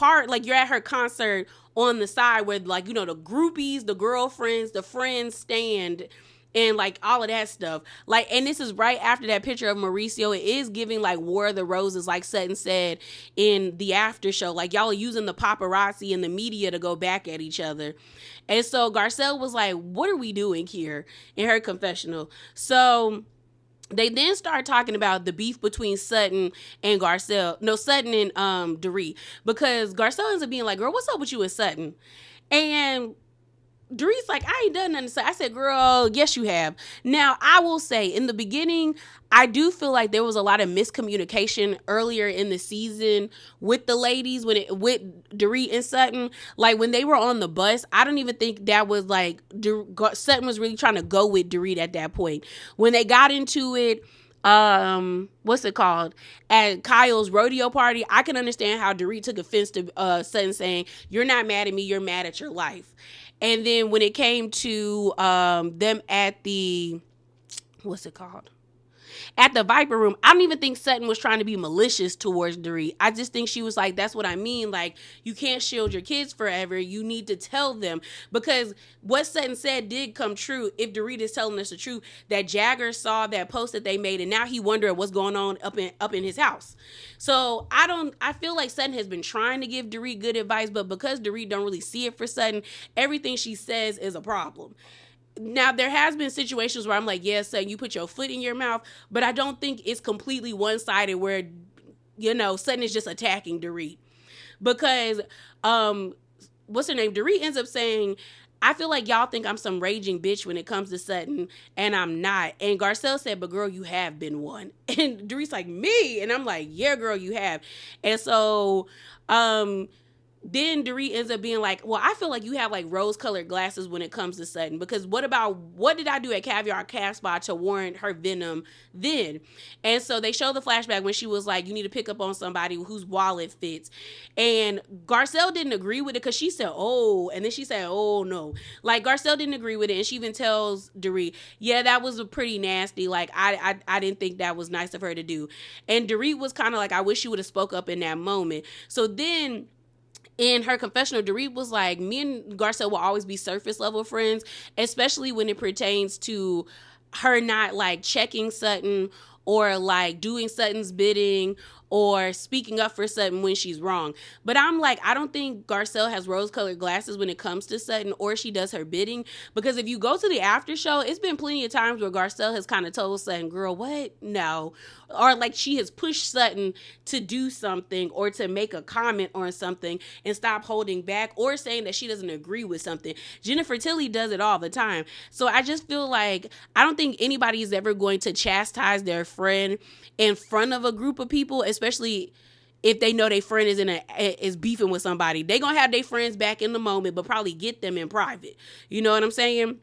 you're at her concert on the side where, like, the groupies, the girlfriends, the friends stand, and like all of that stuff. Like, and this is right after that picture of Mauricio. It is giving like War of the Roses, like Sutton said in the after show. Like, y'all are using the paparazzi and the media to go back at each other. And so Garcelle was like, what are we doing here, in her confessional? So they then start talking about the beef between Sutton and Dorit, because Garcelle ends up being like, girl, what's up with you and Sutton? And Dorit's like, I ain't done nothing to say. I said, girl, yes, you have. Now, I will say, in the beginning, I do feel like there was a lot of miscommunication earlier in the season with the ladies, with Dorit and Sutton. Like, when they were on the bus, I don't even think that was like, Sutton was really trying to go with Dorit at that point. When they got into it, what's it called? At Kyle's rodeo party, I can understand how Dorit took offense to Sutton saying, "You're not mad at me, you're mad at your life." And then when it came to them at the, what's it called? At the Viper Room, I don't even think Sutton was trying to be malicious towards Dorit. I just think she was like, that's what I mean. Like, you can't shield your kids forever. You need to tell them. Because what Sutton said did come true. If Dorit is telling us the truth, that Jagger saw that post that they made, and now he wondered what's going on up in his house. So I feel like Sutton has been trying to give Dorit good advice, but because Dorit don't really see it for Sutton, everything she says is a problem. Now, there has been situations where I'm like, yes, son, you put your foot in your mouth, but I don't think it's completely one-sided where, Sutton is just attacking Dorit. Because, what's her name? Dorit ends up saying, I feel like y'all think I'm some raging bitch when it comes to Sutton, and I'm not. And Garcelle said, but girl, you have been one. And Dorit's like, me? And I'm like, yeah, girl, you have. And so, then Dorit ends up being like, well, I feel like you have like rose-colored glasses when it comes to Sutton, because what did I do at Caviar Casbah to warrant her venom then? And so they show the flashback when she was like, you need to pick up on somebody whose wallet fits. And Garcelle didn't agree with it because she said, oh, and then she said, oh, no. Like, Garcelle didn't agree with it, and she even tells Dorit, yeah, that was a pretty nasty. Like, I didn't think that was nice of her to do. And Dorit was kind of like, I wish you would have spoke up in that moment. So then, in her confessional, Dorit was like, me and Garcelle will always be surface level friends, especially when it pertains to her not like checking Sutton or like doing Sutton's bidding or speaking up for Sutton when she's wrong. But I'm like, I don't think Garcelle has rose-colored glasses when it comes to Sutton, or she does her bidding. Because if you go to the after show, it's been plenty of times where Garcelle has kind of told Sutton, girl, what? No. Or like she has pushed Sutton to do something or to make a comment on something and stop holding back, or saying that she doesn't agree with something. Jennifer Tilly does it all the time. So I just feel like I don't think anybody is ever going to chastise their friend in front of a group of people, especially if they know their friend is beefing with somebody. They gonna have their friends back in the moment, but probably get them in private. You know what I'm saying?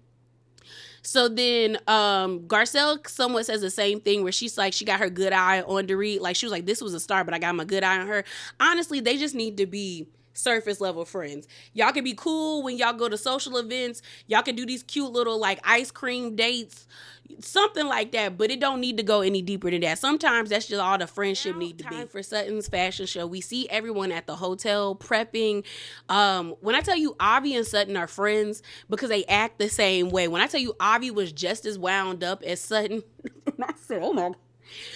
So then Garcelle somewhat says the same thing, where she's like, she got her good eye on Dorit. Like, she was like, this was a star, but I got my good eye on her. Honestly, they just need to be surface level friends. Y'all can be cool when y'all go to social events. Y'all can do these cute little like ice cream dates, something like that, but it don't need to go any deeper than that. Sometimes that's just all the friendship need to be. Time for Sutton's fashion show. We see everyone at the hotel prepping. When I tell you Avi and Sutton are friends because they act the same way. When I tell you Avi was just as wound up as Sutton, I said, oh my God.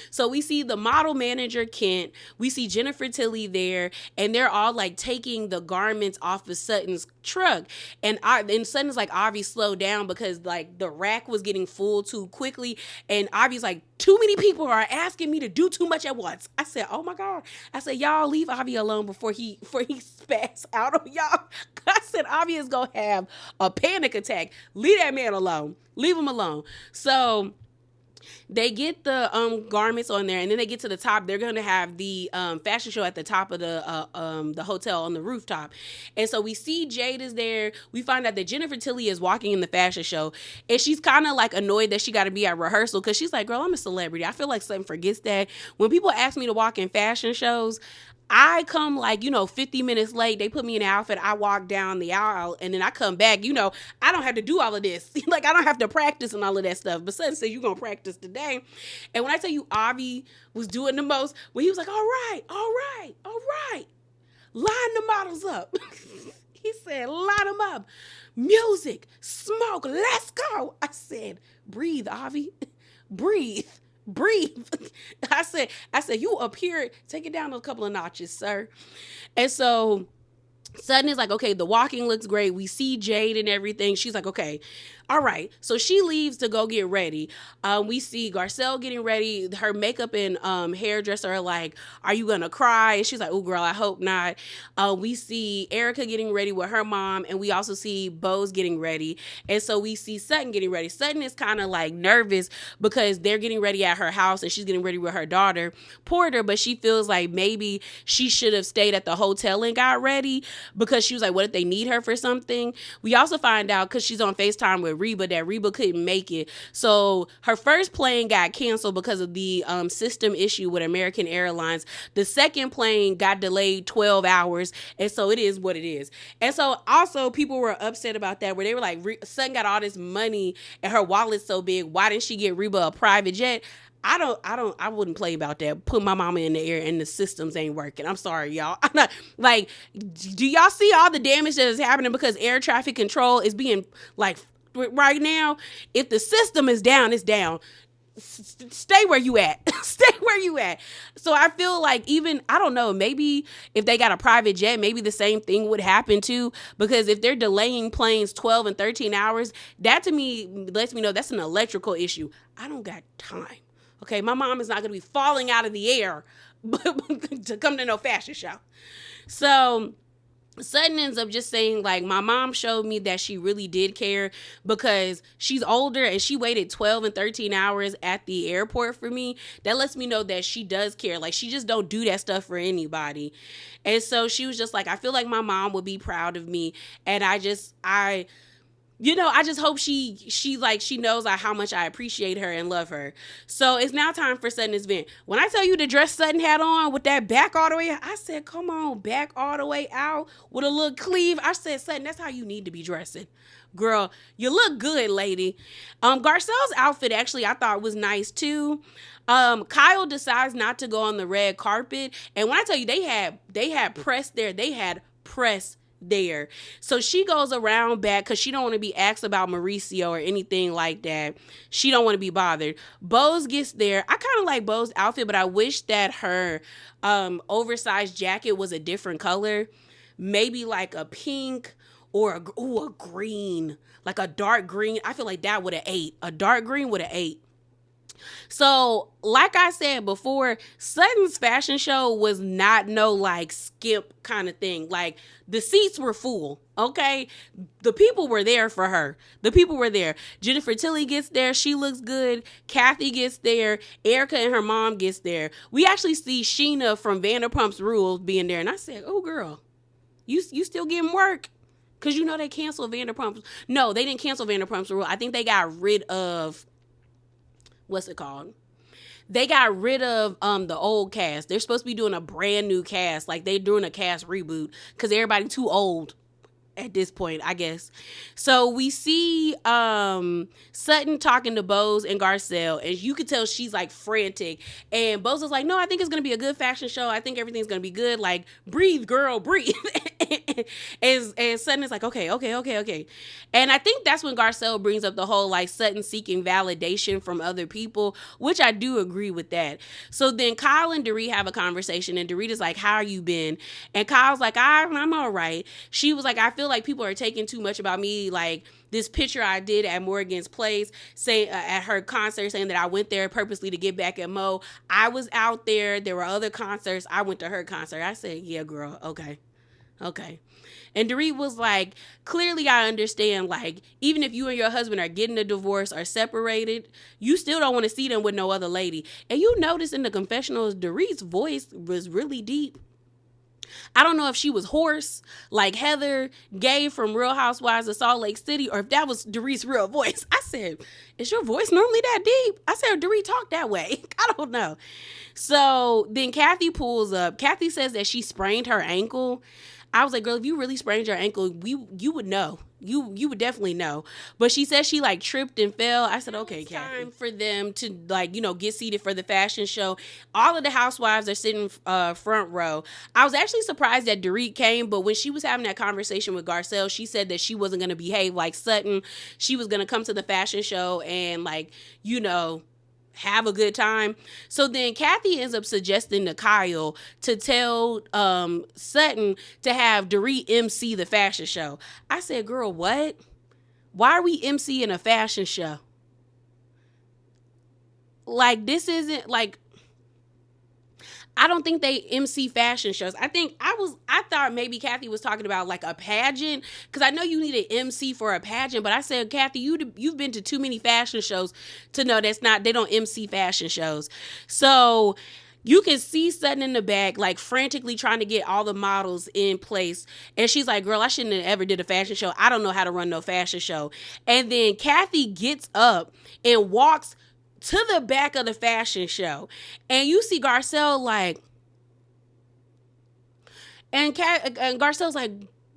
So we see the model manager, Kent. We see Jennifer Tilly there, and they're all like taking the garments off of Sutton's truck. And Sutton's like, Avi, slow down, because like the rack was getting full too quickly. And Avi's like, too many people are asking me to do too much at once. I said, oh my God. I said, y'all leave Avi alone before he spats out on y'all. I said, Avi is going to have a panic attack. Leave that man alone. Leave him alone. So they get the garments on there, and then they get to the top. They're going to have the fashion show at the top of the hotel on the rooftop. And so we see Jade is there. We find out that Jennifer Tilly is walking in the fashion show, and she's kind of like annoyed that she got to be at rehearsal, because she's like, girl, I'm a celebrity. I feel like Sutton forgets that. When people ask me to walk in fashion shows, I come 50 minutes late. They put me in an outfit. I walk down the aisle, and then I come back. I don't have to do all of this. Like, I don't have to practice and all of that stuff. But Sutton says, you're going to practice today. And when I tell you Avi was doing the most, when he was like, all right, line the models up. He said, line them up. Music, smoke, let's go. I said, breathe, Avi. Breathe. I said, you up here, take it down a couple of notches, sir. And so Sutton is like, okay, the walking looks great. We see Jade and everything. She's like, okay, all right. So she leaves to go get ready. We see Garcelle getting ready. Her makeup and hairdresser are like, are you going to cry? And she's like, oh, girl, I hope not. We see Erica getting ready with her mom, and we also see Bose getting ready. And so we see Sutton getting ready. Sutton is kind of like nervous because they're getting ready at her house, and she's getting ready with her daughter, Porter, but she feels like maybe she should have stayed at the hotel and got ready, because she was like, what if they need her for something? We also find out, because she's on FaceTime with with RHOBH that RHOBH couldn't make it. So her first plane got canceled because of the system issue with American Airlines. The second plane got delayed 12 hours. And so it is what it is. And so also people were upset about that, where they were like, Sutton got all this money and her wallet's so big. Why didn't she get RHOBH a private jet? I wouldn't play about that. Put my mama in the air and the systems ain't working. I'm sorry, y'all. I'm not like, do y'all see all the damage that is happening because air traffic control is being like right now? If the system is down, it's down. Stay where you at. Stay where you at. So I feel like even, I don't know, maybe if they got a private jet, maybe the same thing would happen too. Because if they're delaying planes 12 and 13 hours, that to me lets me know that's an electrical issue. I don't got time. Okay, my mom is not going to be falling out of the air to come to no fashion show. So Sutton ends up just saying, like, my mom showed me that she really did care because she's older and she waited 12 and 13 hours at the airport for me. That lets me know that she does care. Like, she just don't do that stuff for anybody. And so she was just like, I feel like my mom would be proud of me. And I just hope she knows how much I appreciate her and love her. So it's now time for Sutton's vent. When I tell you the dress Sutton had on with that back all the way, I said, come on, back all the way out with a little sleeve. I said, Sutton, that's how you need to be dressing. Girl, you look good, lady. Garcelle's outfit actually I thought was nice too. Kyle decides not to go on the red carpet. And when I tell you they had press there, they had press there. So she goes around back because she don't want to be asked about Mauricio or anything like that. She don't want to be bothered. Bose gets there. I kind of like Bo's outfit, but I wish that her oversized jacket was a different color. Maybe like a pink or a green, like a dark green. I feel like that would have ate. A dark green would have ate. So, like I said before, Sutton's fashion show was not no like skip kind of thing. Like the seats were full, okay? The people were there for her. The people were there. Jennifer Tilly gets there. She looks good. Kathy gets there. Erica and her mom gets there. We actually see Sheena from Vanderpump's Rules being there. And I said, oh, girl, you still getting work? Because you know they canceled Vanderpump's. No, they didn't cancel Vanderpump's Rules. I think they got rid of... what's it called? They got rid of the old cast. They're supposed to be doing a brand new cast. Like they're doing a cast reboot because everybody too old at this point, I guess. So we see Sutton talking to Bose and Garcelle, and you could tell she's like frantic. And Bose is like, no, I think it's going to be a good fashion show. I think everything's going to be good. Like, breathe, girl, breathe. and Sutton is like, okay. And I think that's when Garcelle brings up the whole like Sutton seeking validation from other people, which I do agree with that. So then Kyle and Dorit have a conversation, and Dorit is like, how are you been? And Kyle's like, I'm all right. She was like, I feel like people are taking too much about me, like this picture I did at Morgan's Place, at her concert, saying that I went there purposely to get back at Mo. I was out there. There were other concerts. I went to her concert. I said, yeah, girl, okay. And Dorit was like, clearly I understand, like, even if you and your husband are getting a divorce or separated, you still don't want to see them with no other lady. And you notice in the confessionals, Dorit's voice was really deep. I don't know if she was hoarse, like Heather Gay from Real Housewives of Salt Lake City, or if that was Dorit's real voice. I said, is your voice normally that deep? I said, Dorit talk that way. I don't know. So then Kathy pulls up. Kathy says that she sprained her ankle. I was like, girl, if you really sprained your ankle, you would know. You would definitely know. But she said she like tripped and fell. I said, okay, Kathy. Time for them to like, get seated for the fashion show. All of the housewives are sitting front row. I was actually surprised that Dorit came, but when she was having that conversation with Garcelle, she said that she wasn't going to behave like Sutton. She was going to come to the fashion show and like, have a good time. So then Kathy ends up suggesting to Kyle to tell Sutton to have Dorit MC the fashion show. I said, girl, what? Why are we MCing a fashion show? Like, this isn't like, I don't think they MC fashion shows. I thought maybe Kathy was talking about like a pageant, because I know you need an MC for a pageant, but I said, Kathy, you've been to too many fashion shows to know they don't MC fashion shows. So You can see Sutton in the back, like frantically trying to get all the models in place. And she's like, girl, I shouldn't have ever did a fashion show. I don't know how to run no fashion show. And then Kathy gets up and walks to the back of the fashion show. And you see Garcelle like, and Garcelle's like,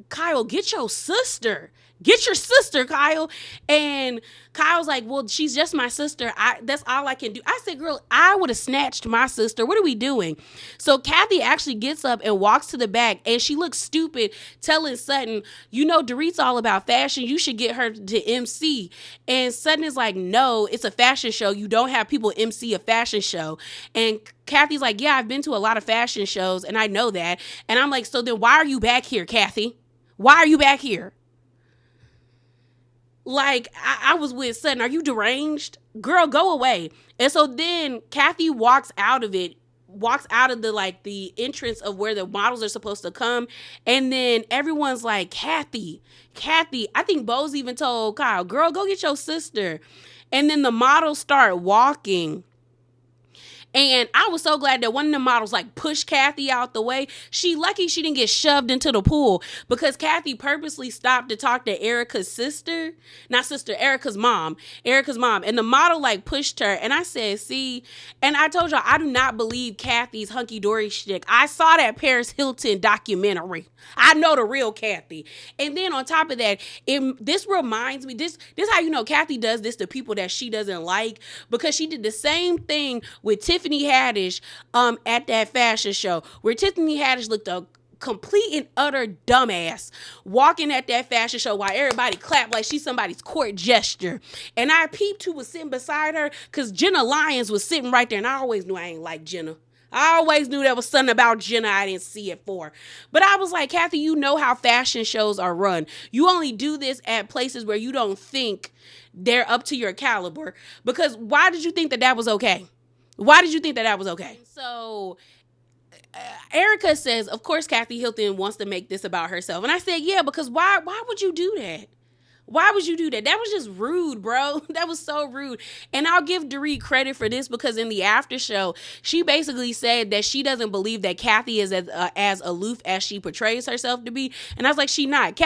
Kyle, get your sister. Get your sister, Kyle. And Kyle's like, well, she's just my sister. That's all I can do. I said, girl, I would have snatched my sister. What are we doing? So Kathy actually gets up and walks to the back, and she looks stupid telling Sutton, you know, Dorit's all about fashion. You should get her to MC. And Sutton is like, no, it's a fashion show. You don't have people MC a fashion show. And Kathy's like, yeah, I've been to a lot of fashion shows, and I know that. And I'm like, so then why are you back here, Kathy? Why are you back here? Like, I was with Sutton. Are you deranged? Girl, go away. And so then Kathy walks out of the the entrance of where the models are supposed to come. And then everyone's like, Kathy. I think Bo's even told Kyle, girl, go get your sister. And then the models start walking. And I was so glad that one of the models like pushed Kathy out the way. Lucky she didn't get shoved into the pool, because Kathy purposely stopped to talk to Erica's sister. Not sister, Erica's mom. And the model like pushed her. And I said, see, and I told y'all, I do not believe Kathy's hunky-dory shtick. I saw that Paris Hilton documentary. I know the real Kathy. And then on top of that, this reminds me, this how you know Kathy does this to people that she doesn't like, because she did the same thing with Tiffany Haddish at that fashion show, where Tiffany Haddish looked a complete and utter dumbass walking at that fashion show while everybody clapped like she's somebody's court gesture. And I peeped who was sitting beside her, because Jenna Lyons was sitting right there, and I always knew I ain't like Jenna. I always knew there was something about Jenna I didn't see it for. But I was like, Kathy, you know how fashion shows are run. You only do this at places where you don't think they're up to your caliber. Because why did you think that was okay? So Erica says, of course, Kathy Hilton wants to make this about herself. And I said, yeah, because why would you do that? Why would you do that? That was just rude, bro. That was so rude. And I'll give Dorit credit for this, because in the after show, she basically said that she doesn't believe that Kathy is as aloof as she portrays herself to be. And I was like, she not.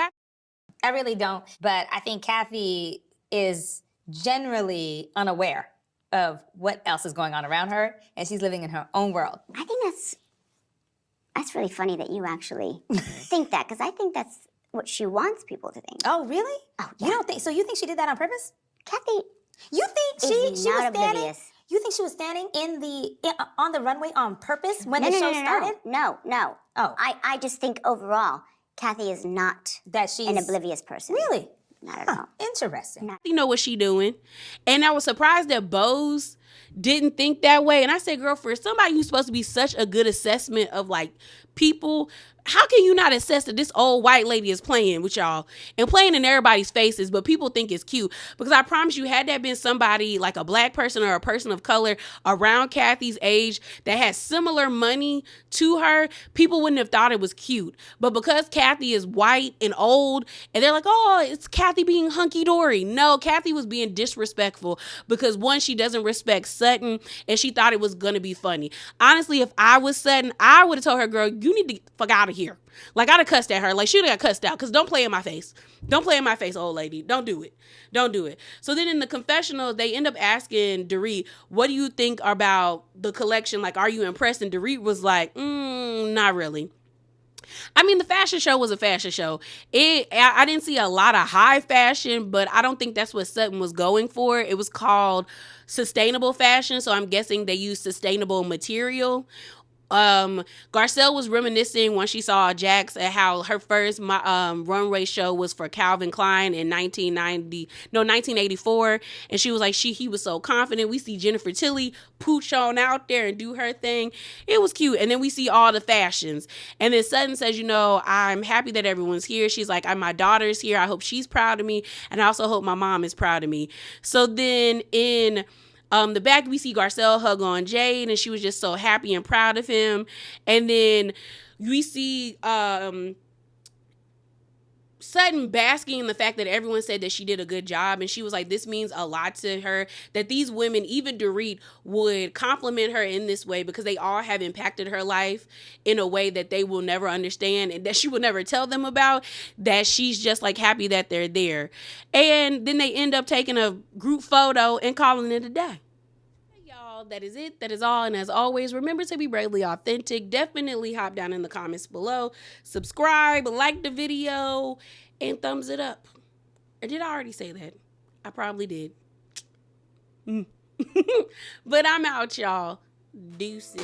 I really don't. But I think Kathy is generally unaware of what else is going on around her, and she's living in her own world. I think that's really funny that you actually think that, because I think that's what she wants people to think. Oh, really? Oh, yeah. You don't think so? You think she did that on purpose? Kathy, you think she was standing? Oblivious. You think she was standing on the runway on purpose when the show started? No. Oh, I just think overall, Kathy is not that she's an oblivious person. Really? Not at all. Interesting. You know what she doing. And I was surprised that Bose didn't think that way. And I said, girl, for somebody who's supposed to be such a good assessment of like people, how can you not assess that this old white lady is playing with y'all and playing in everybody's faces, but people think it's cute? Because I promise you, had that been somebody like a black person or a person of color around Kathy's age that had similar money to her, people wouldn't have thought it was cute. But because Kathy is white and old, and they're like, oh, it's Kathy being hunky-dory. No, Kathy was being disrespectful because, one, she doesn't respect Sutton, and she thought it was going to be funny. Honestly, if I was Sutton, I would have told her, girl, you need to fuck out of here. Like, I'd have cussed at her. Like, she would have got cussed out, because don't play in my face. Don't play in my face, old lady. Don't do it. Don't do it. So then in the confessional, they end up asking Dorit, what do you think about the collection? Like, are you impressed? And Dorit was like, not really. I mean, the fashion show was a fashion show. I didn't see a lot of high fashion, but I don't think that's what Sutton was going for. It was called sustainable fashion, so I'm guessing they used sustainable material. Garcelle was reminiscing when she saw Jax at how her first runway show was for Calvin Klein in 1984, and she was like, he was so confident. We see Jennifer Tilly pooch on out there and do her thing. It was cute. And then we see all the fashions, and then Sutton says, I'm happy that everyone's here. She's like, my daughter's here. I hope she's proud of me, and I also hope my mom is proud of me. So then in the back, we see Garcelle hug on Jade, and she was just so happy and proud of him. And then we see Sutton basking in the fact that everyone said that she did a good job, and she was like, this means a lot to her that these women, even Dorit, would compliment her in this way because they all have impacted her life in a way that they will never understand and that she will never tell them about, that she's just like happy that they're there. And then they end up taking a group photo and calling it a day. Y'all, that is it. That is all. And as always, remember to be bravely authentic. Definitely hop down in the comments below. Subscribe, like the video, and thumbs it up. Or did I already say that? I probably did. But I'm out, y'all. Deuces.